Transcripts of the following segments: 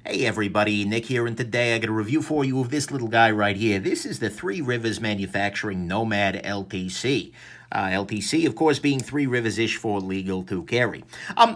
Hey everybody, Nick here, and today I got a review for you of this little guy right here. This is the Three Rivers Manufacturing Nomad LTC. LTC, of course, being Three Rivers-ish for legal to carry.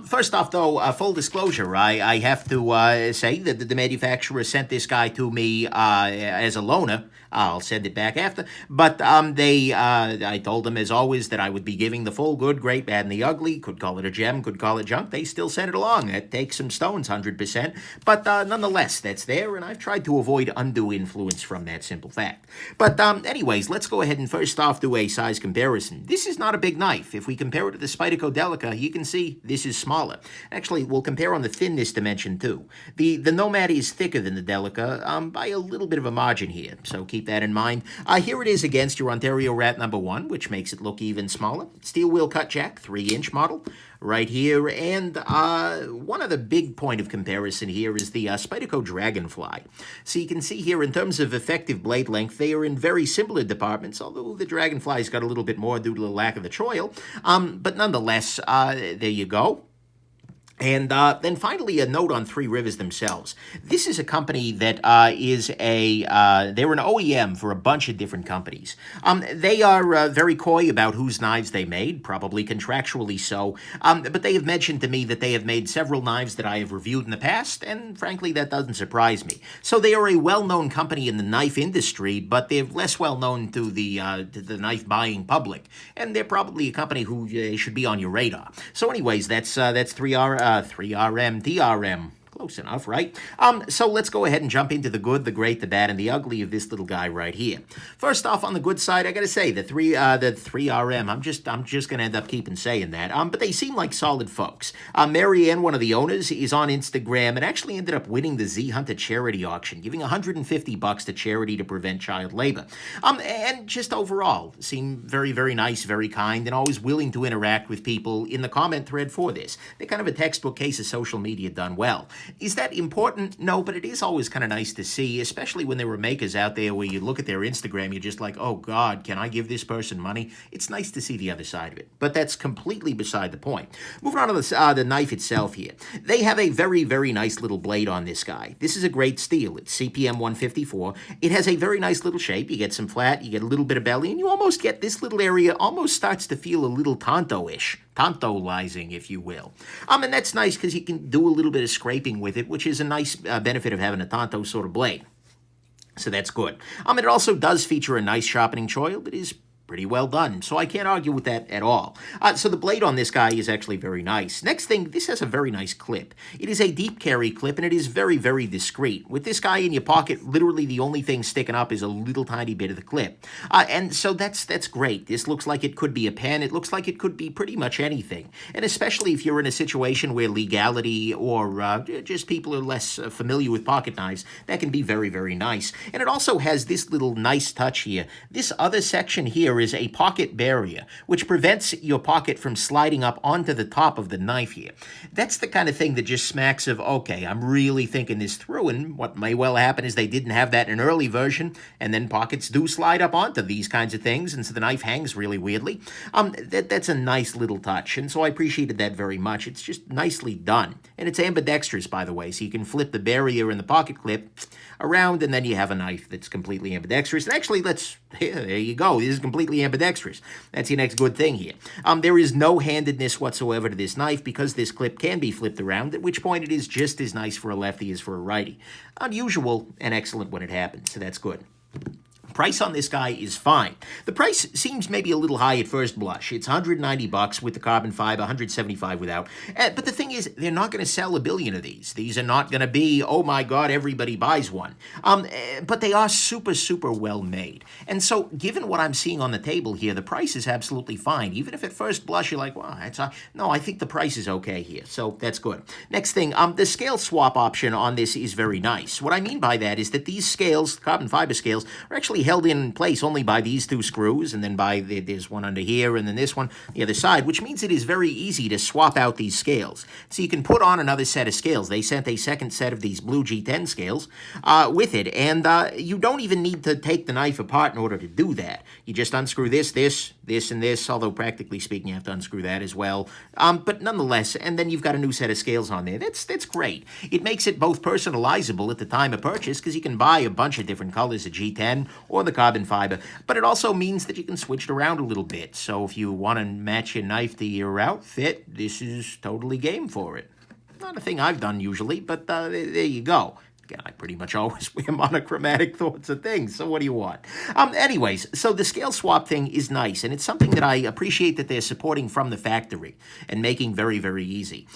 First off, though, full disclosure, I have to say that the manufacturer sent this guy to me as a loaner. I'll send it back after. But I told them, as always, that I would be giving the full good, great, bad, and the ugly. Could call it a gem, could call it junk. They still sent it along. It takes some stones, 100%. But nonetheless, that's there, and I've tried to avoid undue influence from that simple fact. But anyways, let's go ahead and first off do a size comparison. This is not a big knife. If we compare it to the Spyderco Delica, you can see this is smaller. Actually, we'll compare on the thinness dimension too. The Nomad is thicker than the Delica by a little bit of a margin here, so keep that in mind. Here it is against your Ontario Rat number 1, which makes it look even smaller. Steel wheel cut jack, 3-inch model. Right here, and one other big point of comparison here is the Spyderco Dragonfly. So you can see here, in terms of effective blade length, they are in very similar departments, although the Dragonfly's got a little bit more due to the lack of the choil. But nonetheless, there you go. And then finally, a note on Three Rivers themselves. This is a company that they're an OEM for a bunch of different companies. They are very coy about whose knives they made, probably contractually so. But they have mentioned to me that they have made several knives that I have reviewed in the past, and frankly, that doesn't surprise me. So they are a well-known company in the knife industry, but they're less well-known to the knife-buying public. And they're probably a company who should be on your radar. So anyways, that's 3RM, DRM. Close enough, right? So let's go ahead and jump into the good, the great, the bad, and the ugly of this little guy right here. First off, on the good side, I gotta say the 3RM. I'm just gonna end up keeping saying that. But they seem like solid folks. Marianne, one of the owners, is on Instagram and actually ended up winning the Z Hunter charity auction, giving $150 to charity to prevent child labor. And just overall, seem very, very nice, very kind, and always willing to interact with people in the comment thread for this. They're kind of a textbook case of social media done well. Is that important? No, but it is always kind of nice to see, especially when there were makers out there where you look at their Instagram, you're just like, oh God, can I give this person money? It's nice to see the other side of it, but that's completely beside the point. Moving on to the knife itself here. They have a very, very nice little blade on this guy. This is a great steel. It's CPM 154. It has a very nice little shape. You get some flat, you get a little bit of belly, and you almost get this little area almost starts to feel a little Tonto-ish. Tantalizing, if you will. And that's nice because you can do a little bit of scraping with it, which is a nice benefit of having a Tonto sort of blade. So that's good. It also does feature a nice sharpening choil that is pretty well done, so I can't argue with that at all. So the blade on this guy is actually very nice. Next thing, this has a very nice clip. It is a deep carry clip, and it is very, very discreet. With this guy in your pocket, literally the only thing sticking up is a little tiny bit of the clip. And so that's great. This looks like it could be a pen. It looks like it could be pretty much anything. And especially if you're in a situation where legality or just people are less familiar with pocket knives, that can be very, very nice. And it also has this little nice touch here. This other section here is a pocket barrier, which prevents your pocket from sliding up onto the top of the knife here. That's the kind of thing that just smacks of, okay, I'm really thinking this through, and what may well happen is they didn't have that in an early version, and then pockets do slide up onto these kinds of things, and so the knife hangs really weirdly. That's a nice little touch, and so I appreciated that very much. It's just nicely done. And it's ambidextrous, by the way, so you can flip the barrier and the pocket clip around, and then you have a knife that's completely ambidextrous. And actually, there you go. This is completely ambidextrous. That's your next good thing here. There is no handedness whatsoever to this knife because this clip can be flipped around, at which point it is just as nice for a lefty as for a righty. Unusual and excellent when it happens, so that's good. Price on this guy is fine. The price seems maybe a little high at first blush. It's $190 with the carbon fiber, $175 without. But the thing is, they're not going to sell a billion of these. These are not going to be, oh my God, everybody buys one. But they are super, super well made. And so, given what I'm seeing on the table here, the price is absolutely fine. Even if at first blush you're like, well, no, I think the price is okay here. So that's good. Next thing, the scale swap option on this is very nice. What I mean by that is that these scales, carbon fiber scales, are actually really held in place only by these two screws, and then there's one under here, and then this one the other side, which means it is very easy to swap out these scales. So you can put on another set of scales. They sent a second set of these blue G10 scales with it, and you don't even need to take the knife apart in order to do that. You just unscrew this, and this, although practically speaking you have to unscrew that as well. But nonetheless, and then you've got a new set of scales on there. That's great. It makes it both personalizable at the time of purchase, because you can buy a bunch of different colors of G10 or the carbon fiber, but it also means that you can switch it around a little bit. So if you want to match your knife to your outfit, this is totally game for it. Not a thing I've done usually, but there you go. Again, I pretty much always wear monochromatic sorts of things, so what do you want? Anyways, so the scale swap thing is nice, and it's something that I appreciate that they're supporting from the factory and making very, very easy.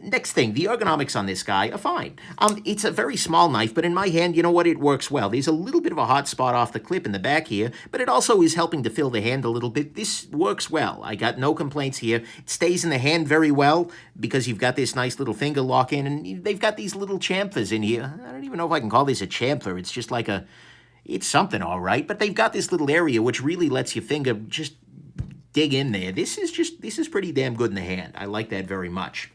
Next thing, the ergonomics on this guy are fine. It's a very small knife, but in my hand, you know what, it works well. There's a little bit of a hot spot off the clip in the back here, but it also is helping to fill the hand a little bit. This works well. I got no complaints here. It stays in the hand very well because you've got this nice little finger lock in, and they've got these little chamfers in here. I don't even know if I can call this a chamfer. It's just like it's something, all right. But they've got this little area which really lets your finger just dig in there. This is pretty damn good in the hand. I like that very much.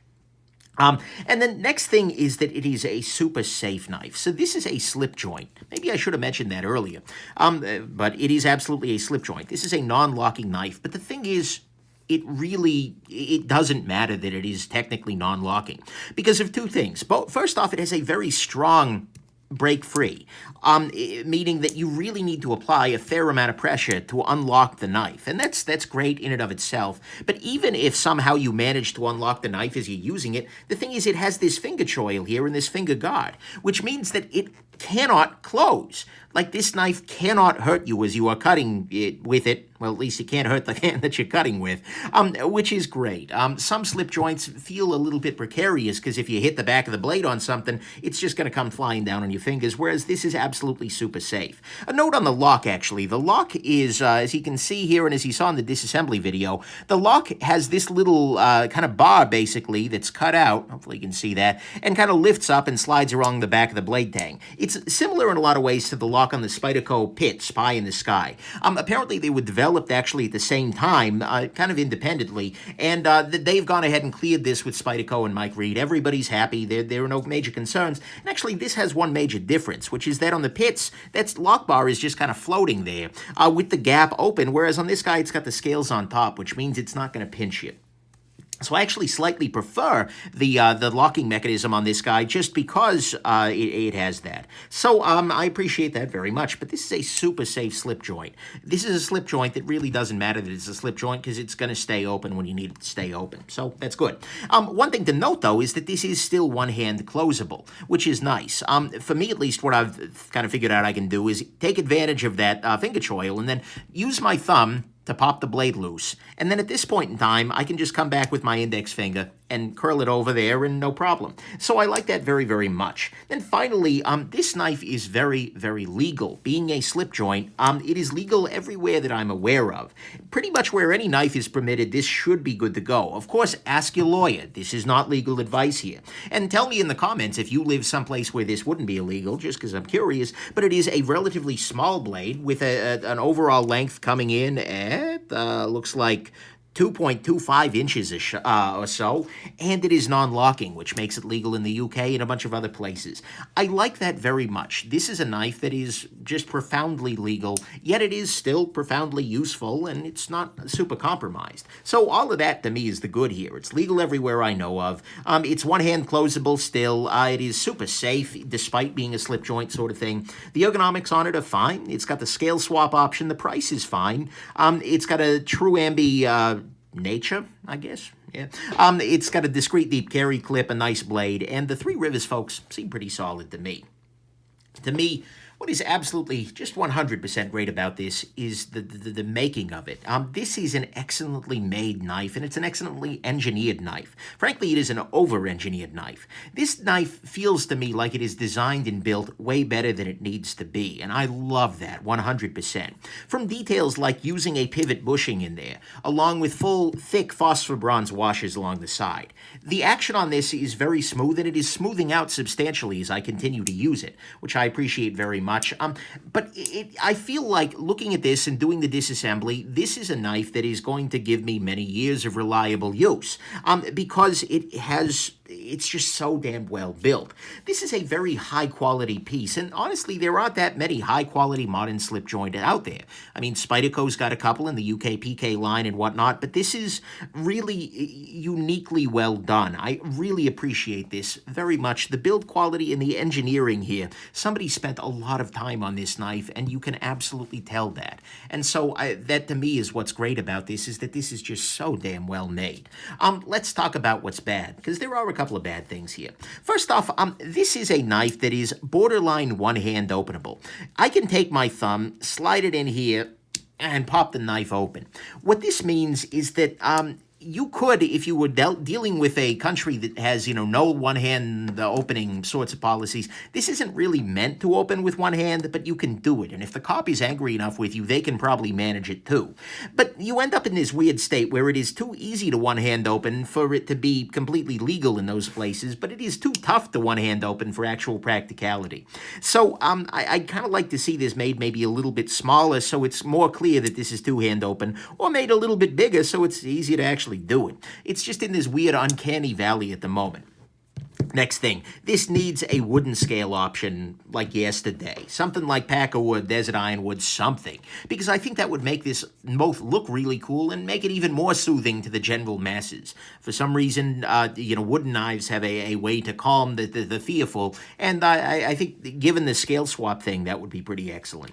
And then next thing is that it is a super safe knife. So this is a slip joint. Maybe I should have mentioned that earlier. But it is absolutely a slip joint. This is a non-locking knife. But the thing is, it doesn't matter that it is technically non-locking because of two things. First off, it has a very strong break free, meaning that you really need to apply a fair amount of pressure to unlock the knife. And that's great in and of itself. But even if somehow you manage to unlock the knife as you're using it, the thing is it has this finger choil here and this finger guard, which means that it cannot close. Like, this knife cannot hurt you as you are cutting it with it. Well, at least it can't hurt the hand that you're cutting with, which is great. Some slip joints feel a little bit precarious because if you hit the back of the blade on something, it's just going to come flying down on your fingers, whereas this is absolutely super safe. A note on the lock, actually. The lock is, as you can see here and as you saw in the disassembly video, the lock has this little kind of bar, basically, that's cut out, hopefully you can see that, and kind of lifts up and slides along the back of the blade tang. It's similar in a lot of ways to the lock on the Spyderco Pit, Spy in the Sky. Apparently they were developed actually at the same time, kind of independently, and they've gone ahead and cleared this with Spyderco and Mike Reed. Everybody's happy. There are no major concerns. And actually, this has one major difference, which is that on the Pits, that lock bar is just kind of floating there with the gap open, whereas on this guy, it's got the scales on top, which means it's not going to pinch you. So I actually slightly prefer the locking mechanism on this guy just because it has that. So I appreciate that very much. But this is a super safe slip joint. This is a slip joint that really doesn't matter that it's a slip joint because it's going to stay open when you need it to stay open. So that's good. One thing to note, though, is that this is still one-hand closable, which is nice. For me, at least, what I've kind of figured out I can do is take advantage of that finger choil and then use my thumb to pop the blade loose. And then at this point in time, I can just come back with my index finger and curl it over there and no problem. So I like that very, very much. Then finally, this knife is very, very legal. Being a slip joint, it is legal everywhere that I'm aware of. Pretty much where any knife is permitted, this should be good to go. Of course, ask your lawyer. This is not legal advice here. And tell me in the comments if you live someplace where this wouldn't be illegal, just because I'm curious. But it is a relatively small blade with an overall length coming in at, looks like 2.25 inches or so, and it is non-locking, which makes it legal in the UK and a bunch of other places. I like that very much. This is a knife that is just profoundly legal, yet it is still profoundly useful, and it's not super compromised. So all of that, to me, is the good here. It's legal everywhere I know of. It's one-hand closable still. It is super safe, despite being a slip joint sort of thing. The ergonomics on it are fine. It's got the scale swap option. The price is fine. It's got a true ambi nature, I guess. Yeah. It's got a discreet deep carry clip, a nice blade, and the 3 rivets, folks, seem pretty solid to me. To me, what is absolutely just 100% great about this is the making of it. This is an excellently made knife, and it's an excellently engineered knife. Frankly, it is an over-engineered knife. This knife feels to me like it is designed and built way better than it needs to be, and I love that 100%. From details like using a pivot bushing in there, along with full, thick phosphor bronze washers along the side. The action on this is very smooth, and it is smoothing out substantially as I continue to use it, which I appreciate very much. much. But I feel like looking at this and doing the disassembly, this is a knife that is going to give me many years of reliable use because it's just so damn well built. This is a very high quality piece, and honestly, there aren't that many high quality modern slip joint out there. I mean, Spyderco's got a couple in the UK PK line and whatnot, but this is really uniquely well done. I really appreciate this very much. The build quality and the engineering here, somebody spent a lot of time on this knife, and you can absolutely tell that. And so that to me is what's great about this, is that this is just so damn well made. Let's talk about what's bad, because there are a couple of bad things here. First off, this is a knife that is borderline one-hand openable. I can take my thumb, slide it in here, and pop the knife open. What this means is that you could, if you were dealing with a country that has, no one-hand opening sorts of policies, this isn't really meant to open with one hand, but you can do it. And if the cop is angry enough with you, they can probably manage it too. But you end up in this weird state where it is too easy to one-hand open for it to be completely legal in those places, but it is too tough to one-hand open for actual practicality. So I'd kind of like to see this made maybe a little bit smaller so it's more clear that this is two-hand open, or made a little bit bigger so it's easier to actually do it. It's just in this weird uncanny valley at the moment. Next thing, this needs a wooden scale option like yesterday. Something like Packer wood, desert ironwood, something. Because I think that would make this both look really cool and make it even more soothing to the general masses. For some reason, wooden knives have a way to calm the fearful, and I think given the scale swap thing, that would be pretty excellent.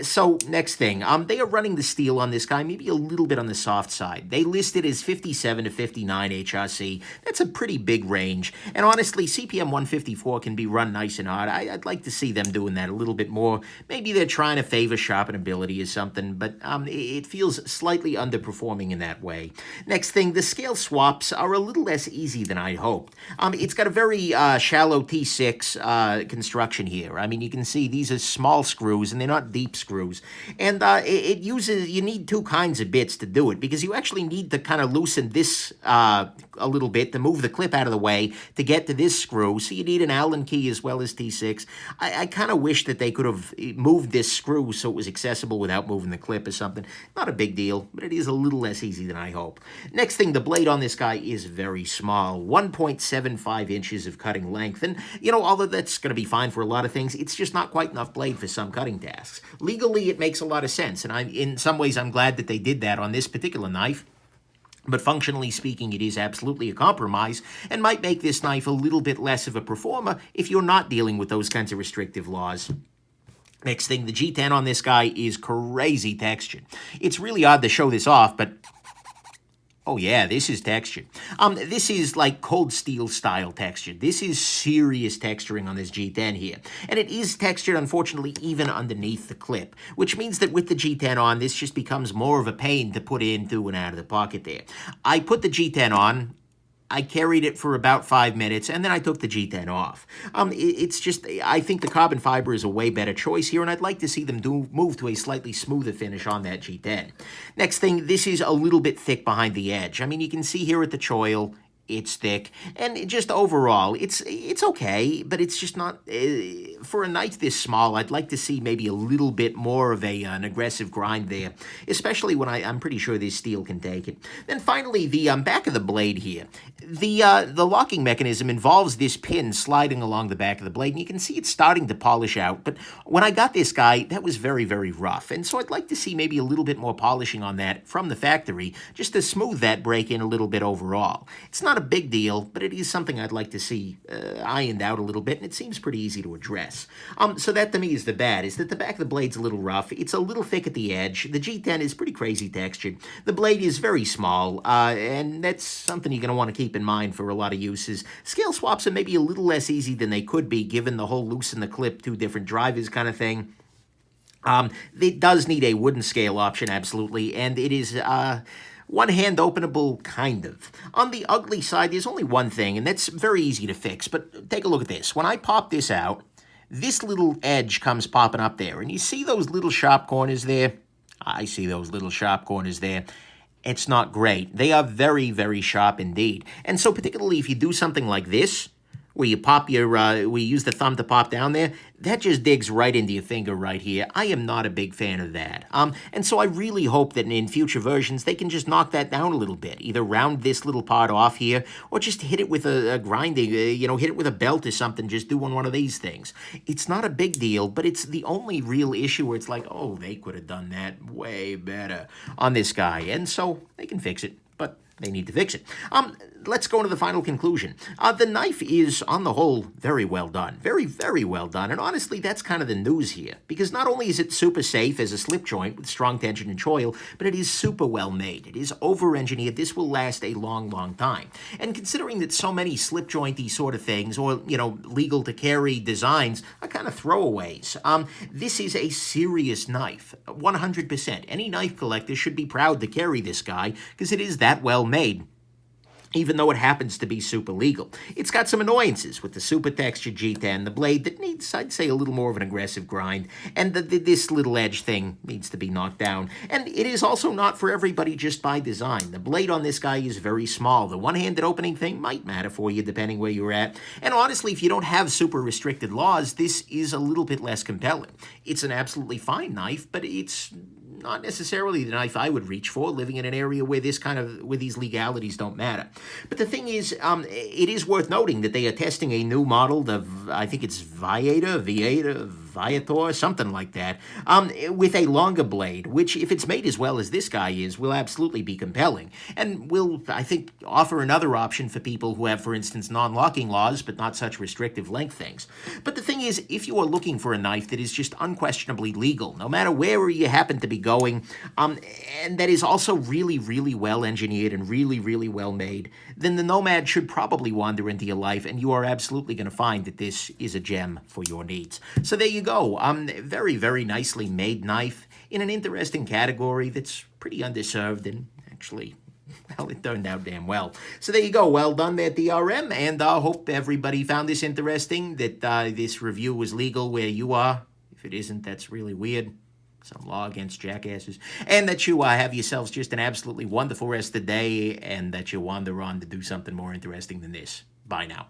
So next thing, they are running the steel on this guy maybe a little bit on the soft side. They list it as 57 to 59 HRC. That's a pretty big range, and honestly, CPM 154 can be run nice and hard. I'd like to see them doing that a little bit more. Maybe they're trying to favor sharpenability or something, but it feels slightly underperforming in that way. Next thing, the scale swaps are a little less easy than I'd hoped. It's got a very shallow T6 construction here. I mean, you can see these are small screws, and they're not deep screws. And you need two kinds of bits to do it, because you actually need to kind of loosen this a little bit to move the clip out of the way to get to this screw, so you need an Allen key as well as T6. I kind of wish that they could have moved this screw so it was accessible without moving the clip or something. Not a big deal, but it is a little less easy than I hope. Next thing, the blade on this guy is very small, 1.75 inches of cutting length, and, although that's going to be fine for a lot of things, it's just not quite enough blade for some cutting tasks. Legally, it makes a lot of sense, and in some ways, I'm glad that they did that on this particular knife. But functionally speaking, it is absolutely a compromise and might make this knife a little bit less of a performer if you're not dealing with those kinds of restrictive laws. Next thing, the G10 on this guy is crazy textured. It's really odd to show this off, but oh yeah, this is textured. This is like cold steel style texture. This is serious texturing on this G10 here. And it is textured, unfortunately, even underneath the clip, which means that with the G10 on, this just becomes more of a pain to put into and out of the pocket there. I put the G10 on, I carried it for about 5 minutes, and then I took the G10 off. It's just, I think the carbon fiber is a way better choice here, and I'd like to see them move to a slightly smoother finish on that G10. Next thing, this is a little bit thick behind the edge. I mean, you can see here at the choil, it's thick, and just overall, it's okay, but it's just not, for a knife this small, I'd like to see maybe a little bit more of an aggressive grind there, especially when I'm pretty sure this steel can take it. Then finally, the back of the blade here. The locking mechanism involves this pin sliding along the back of the blade, and you can see it's starting to polish out, but when I got this guy, that was very, very rough, and so I'd like to see maybe a little bit more polishing on that from the factory, just to smooth that break in a little bit overall. It's not a big deal, but it is something I'd like to see ironed out a little bit, and it seems pretty easy to address. So that to me is the bad, is that the back of the blade's a little rough. It's a little thick at the edge. The G10 is pretty crazy textured. The blade is very small, and that's something you're going to want to keep in mind for a lot of uses. Scale swaps are maybe a little less easy than they could be, given the whole loosen the clip, two different drivers kind of thing. It does need a wooden scale option, absolutely, and it is one-hand openable, kind of. On the ugly side, there's only one thing, and that's very easy to fix, but take a look at this. When I pop this out, this little edge comes popping up there, and you see those little sharp corners there? I see those little sharp corners there. It's not great. They are very, very sharp indeed. And so particularly if you do something like this, where you pop your, where you use the thumb to pop down there, that just digs right into your finger right here. I am not a big fan of that. And so I really hope that in future versions, they can just knock that down a little bit. Either round this little part off here, or just hit it with a grinding, hit it with a belt or something, just doing one of these things. It's not a big deal, but it's the only real issue where it's like, oh, they could have done that way better on this guy. And so they can fix it, but they need to fix it. Let's go into the final conclusion. The knife is, on the whole, very well done. Very, very well done. And honestly, that's kind of the news here. Because not only is it super safe as a slip joint with strong tension and choil, but it is super well made. It is over-engineered. This will last a long, long time. And considering that so many slip jointy sort of things, or, legal to carry designs, are kind of throwaways, this is a serious knife. 100%. Any knife collector should be proud to carry this guy, because it is that well made, even though it happens to be super legal. It's got some annoyances with the super textured G10, the blade that needs, I'd say, a little more of an aggressive grind, and this little edge thing needs to be knocked down. And it is also not for everybody just by design. The blade on this guy is very small. The one-handed opening thing might matter for you depending where you're at. And honestly, if you don't have super restricted laws, this is a little bit less compelling. It's an absolutely fine knife, but it's not necessarily the knife I would reach for, living in an area where where these legalities don't matter. But the thing is, it is worth noting that they are testing a new model, I think it's Viator, something like that, with a longer blade, which, if it's made as well as this guy is, will absolutely be compelling, and will, I think, offer another option for people who have, for instance, non-locking laws, but not such restrictive length things. But the thing is, if you are looking for a knife that is just unquestionably legal, no matter where you happen to be going, and that is also really, really well engineered and really, really well made, then the Nomad should probably wander into your life, and you are absolutely going to find that this is a gem for your needs. So there you go. Very, very nicely made knife in an interesting category that's pretty underserved, and actually, well, it turned out damn well. So there you go. Well done there, DRM, and I hope everybody found this interesting, that this review was legal where you are. If it isn't, that's really weird. Some law against jackasses. And that you have yourselves just an absolutely wonderful rest of the day, and that you wander on to do something more interesting than this. Bye now.